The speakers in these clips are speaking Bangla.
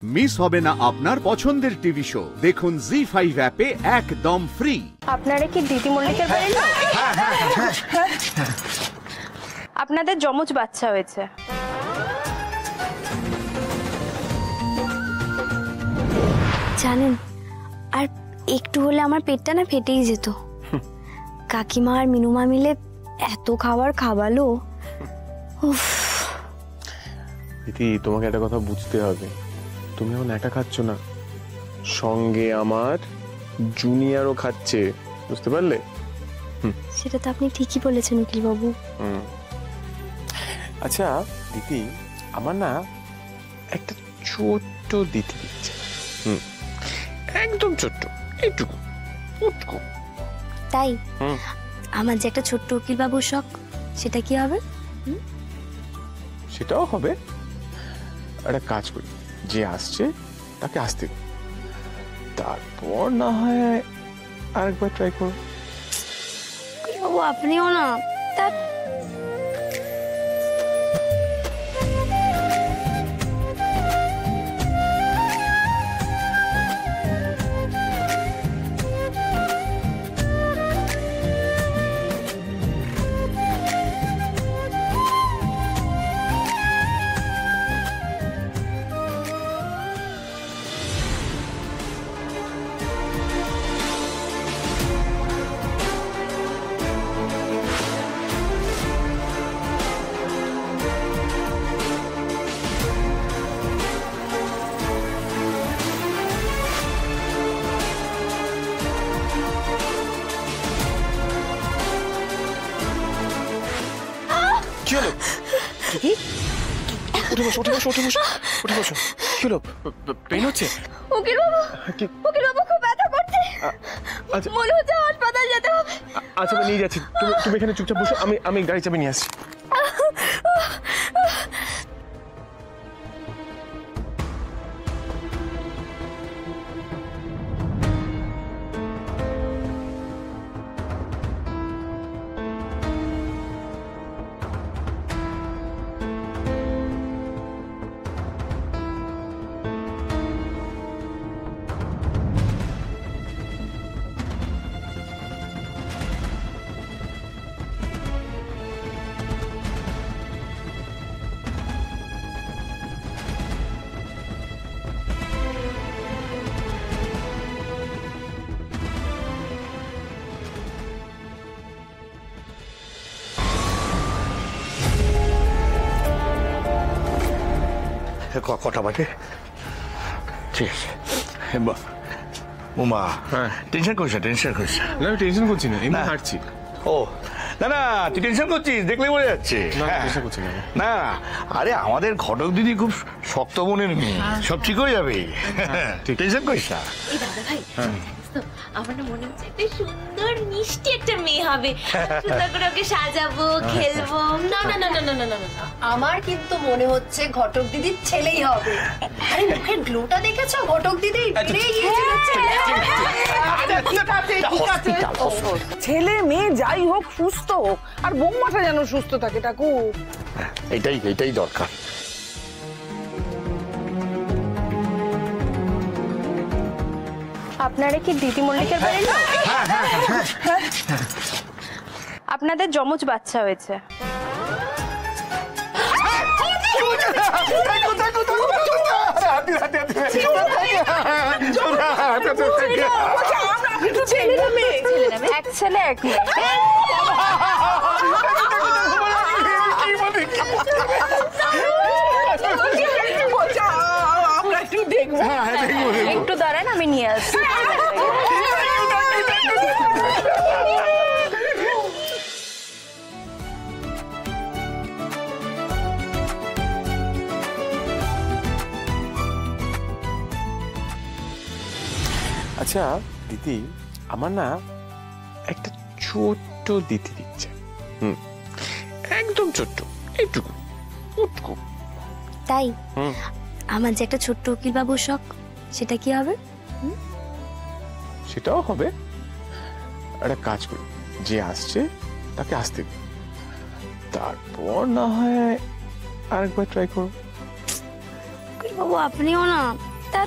মিস হবে না আপনার পছন্দের টিভি শো। দেখুন জি5 অ্যাপে একদম ফ্রি। আপনারা কি দিদি মল্লিকের বাড়ির লোক? আপনাদের যমজ বাচ্চা হয়েছে। জানেন, আর একটু হলে আমার পেটটা না ফেটেই যেত। কাকিমা আর মিনুমা মিলে এত খাবার খাওয়ালো। উফ। দিদি, তোমাকে একটা কথা বুঝতে হবে, তুমি এখন একা খাচ্ছ না, সঙ্গে আমার জুনিয়রও খাচ্ছে, বুঝতে পারলে? সেটা তো আপনি ঠিকই বলেছেন উকিল বাবু। আচ্ছা দিদি, আমার না একটা ছোট্ট দিতে দিচ্ছে, একদম ছোট্ট, এইটুকু উটকু। তাই আমার যে একটা ছোট্ট উকিল বাবুর শখ, সেটা কি হবে? সেটাও হবে। একটা কাজ করি, যে আসছে তাকে আসতে দিই, তারপর না হয় আরেকবার ট্রাই করো। উকিল বাবু আপনিও না। কি হলো? উঠে বসো, উঠে বসো, উঠে বসো, উঠে বসো। কি হলো? পেইন হচ্ছে? উকিল বাবু, উকিল বাবু খুব ব্যথা করছে। আচ্ছা, মনে হচ্ছে হাসপাতাল যেতে হবে। আচ্ছা আমি নিয়ে যাচ্ছি, তুমি এখানে চুপচাপ বসো, আমি গাড়ি চাবি নিয়ে আসছি। কটা বাজে? ঠিক আছে উমা, টেনশন করিস না, টেনশন করিস না। না আমি টেনশন করছি না, এমনি হাঁটছি। ও না না, তুই টেনশন করছিস দেখলেই বোঝা যাচ্ছে। টেনশন করছি না। না আরে আমাদের ঘটক দিদি খুব শক্ত মনের মেয়ে, সব ঠিক হয়ে যাবে, টেনশন করিস না। আমার না মনে হচ্ছে একটা সুন্দর মিষ্টি একটা মেয়ে হবে, সুন্দর করে ওকে সাজাবো, খেলবো। না না না না না না না না, আমার কিন্তু মনে হচ্ছে ঘটক দিদির ছেলেই হবে। আরে মুখের গ্লোটা দেখেছো ঘটক দিদি? ছেলে মেয়ে যাই হোক সুস্থ হোক, আর বৌমাটা যেন সুস্থ থাকে ঠাকুর। এইটাই দরকার। আপনারা কি দিদি মল্লিকের বাড়ির লোক? আপনাদের যমজ বাচ্চা হয়েছে। এক ছেলে এক মেয়ে। আমরা একটু দেখবো, একটু দাঁড়ান, আমি নিয়ে আসছি। আচ্ছা দিদি, আমার না একটা ছোট্ট দিতে দিচ্ছে, একদম ছোট্ট, এইটুকু উটকু। তাই আমার যে একটা ছোট্ট উকিল বাবুর শখ, সেটা কি হবে? সেটাও হবে। একটা কাজ করি, যে আসছে তাকে আসতে দিই, তারপর না হয় আরেকবার ট্রাই করো। বাবু আপনিও না। তা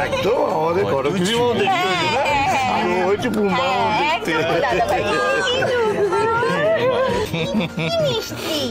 একদম আমাদের ঘটক দিদির মতো দেখতে হয়েছে না? আর ও হচ্ছে পুম্বার মতো দেখতে। মিষ্টি।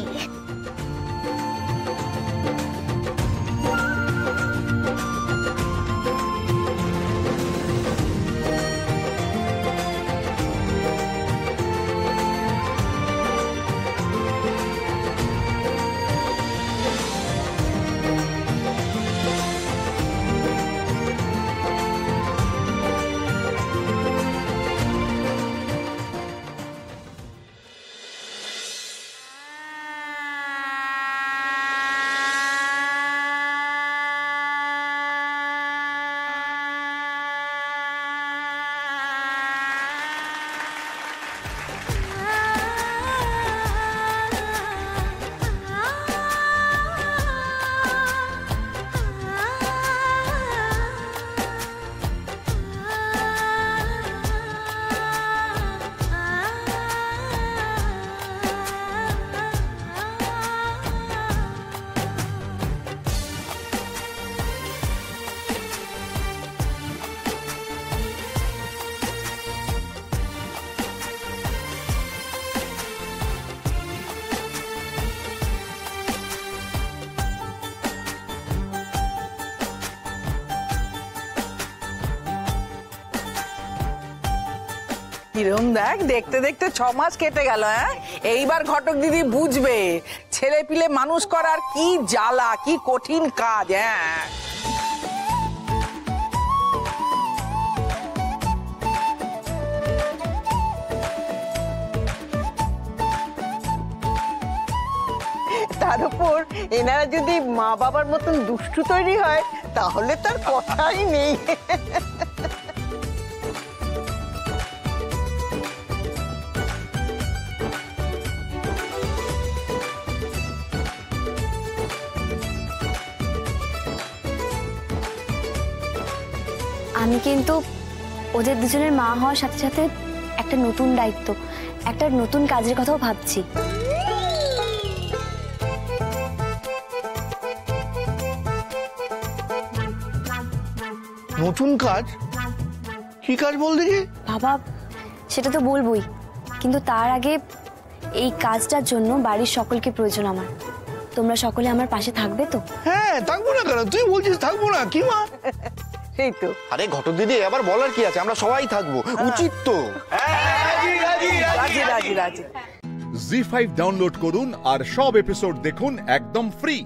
কিরম দেখ, দেখতে দেখতে 6 মাস কেটে গেল। হ্যাঁ, এইবার ঘটক দিদি বুঝবে ছেলে পিলে মানুষ করার কি জ্বালা, কি কঠিন কাজ। হ্যাঁ, তার উপর এনারা যদি মা বাবার মতন দুষ্টু তৈরি হয় তাহলে তার কথাই নেই। আমি কিন্তু ওদের দুজনের মা হওয়ার সাথে সাথে একটা নতুন দায়িত্ব, একটা নতুন কাজের কথাও ভাবছি। নতুন কাজ? কি কাজ বল দেখি? বাবা, সেটা তো বলবোই, কিন্তু তার আগে এই কাজটার জন্য বাড়ির সকলকে প্রয়োজন আমার। তোমরা সকলে আমার পাশে থাকবে তো? হ্যাঁ, থাকবো না কেন? তুই বলছিস থাকবো না, কি মা? সেই তো। আরে ঘটক দিদি, আবার বলার কি আছে, আমরা সবাই থাকবো, উচিত তো। রাজি রাজি রাজি। জি5 ডাউনলোড করুন আর সব এপিসোড দেখুন একদম ফ্রি।